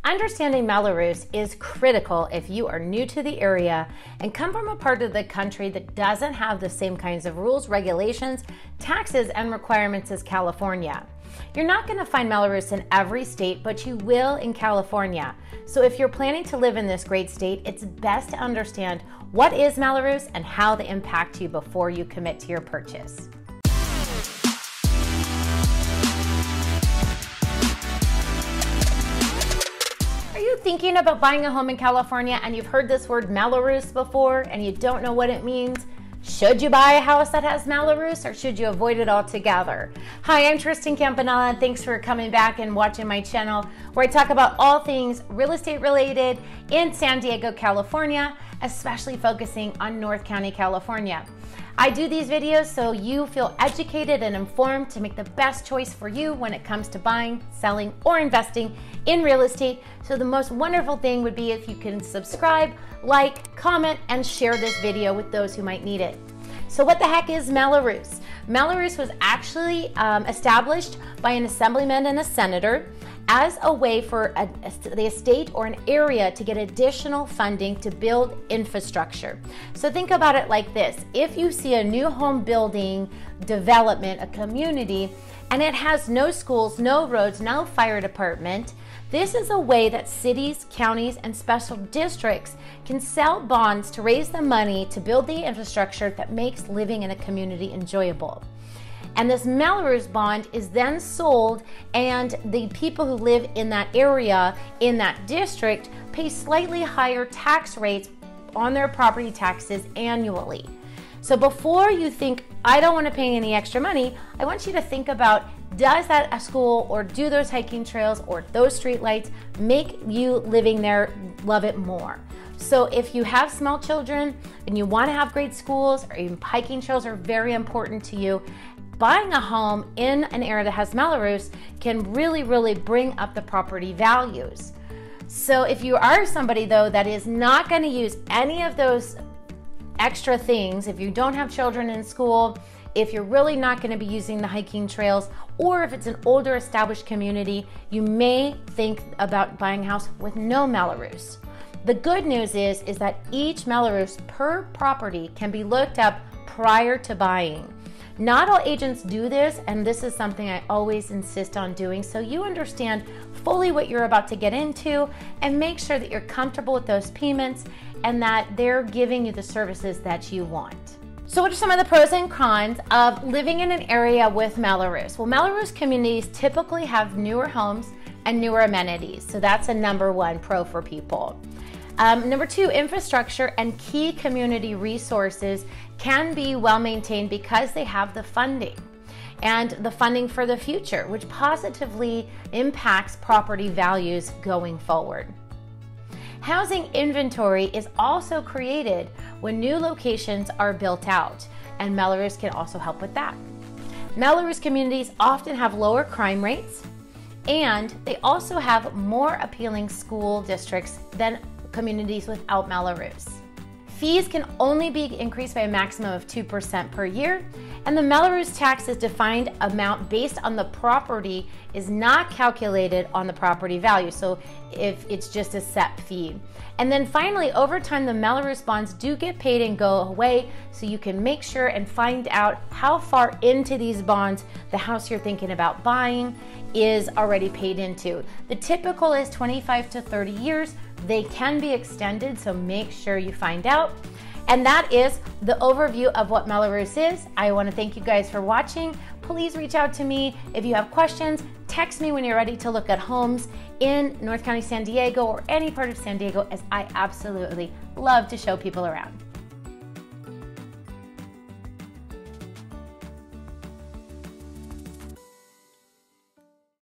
Understanding Mello Roos is critical if you are new to the area and come from a part of the country that doesn't have the same kinds of rules, regulations, taxes, and requirements as California. You're not going to find Mello Roos in every state, but you will in California. So if you're planning to live in this great state, it's best to understand what is Mello Roos and how they impact you before you commit to your purchase. Are you thinking about buying a home in California and you've heard this word Mello Roos before and you don't know what it means? Should you buy a house that has Mello Roos or should you avoid it altogether? Hi, I'm Tristan Campanella and thanks for coming back and watching my channel where I talk about all things real estate related in San Diego, California, especially focusing on North County, California. I do these videos so you feel educated and informed to make the best choice for you when it comes to buying, selling, or investing in real estate. So the most wonderful thing would be if you can subscribe, like, comment, and share this video with those who might need it. So what the heck is Mello Roos? Mello Roos was actually established by an assemblyman and a senator as a way for the estate or an area to get additional funding to build infrastructure. So think about it like this. If you see a new home building development, a community, and it has no schools, no roads, no fire department, this is a way that cities, counties, and special districts can sell bonds to raise the money to build the infrastructure that makes living in a community enjoyable. And this Mello Roos bond is then sold, and the people who live in that area, in that district, pay slightly higher tax rates on their property taxes annually. So before you think, I don't want to pay any extra money, I want you to think about, does that a school or do those hiking trails or those street lights make you living there love it more? So if you have small children and you want to have great schools, or even hiking trails are very important to you, buying a home in an area that has Mello Roos can really bring up the property values. So if you are somebody though that is not going to use any of those extra things, if you don't have children in school, if you're really not going to be using the hiking trails, or if it's an older established community, you may think about buying a house with no Mello Roos. The good news is that each Mello Roos per property can be looked up prior to buying. Not all agents do this, and this is something I always insist on doing so you understand fully what you're about to get into and make sure that you're comfortable with those payments and that they're giving you the services that you want. So what are some of the pros and cons of living in an area with Mello Roos? Well, Mello Roos communities typically have newer homes and newer amenities, so that's a number one pro for people. Number two, infrastructure and key community resources can be well maintained because they have the funding and the funding for the future, which positively impacts property values going forward. Housing inventory is also created when new locations are built out, and Mello Roos can also help with that. Mello Roos communities often have lower crime rates, and they also have more appealing school districts than communities without Mello Roos. Fees can only be increased by a maximum of 2% per year, and the Mello Roos tax is defined amount based on the property is not calculated on the property value, so if it's just a set fee. And then finally, over time, the Mello Roos bonds do get paid and go away, so you can make sure and find out how far into these bonds the house you're thinking about buying is already paid into. The typical is 25 to 30 years. They can be extended, so make sure you find out. And that is the overview of what Mello Roos is. I want to thank you guys for watching. Please reach out to me if you have questions. Text me when you're ready to look at homes in North County, San Diego, or any part of San Diego, as I absolutely love to show people around.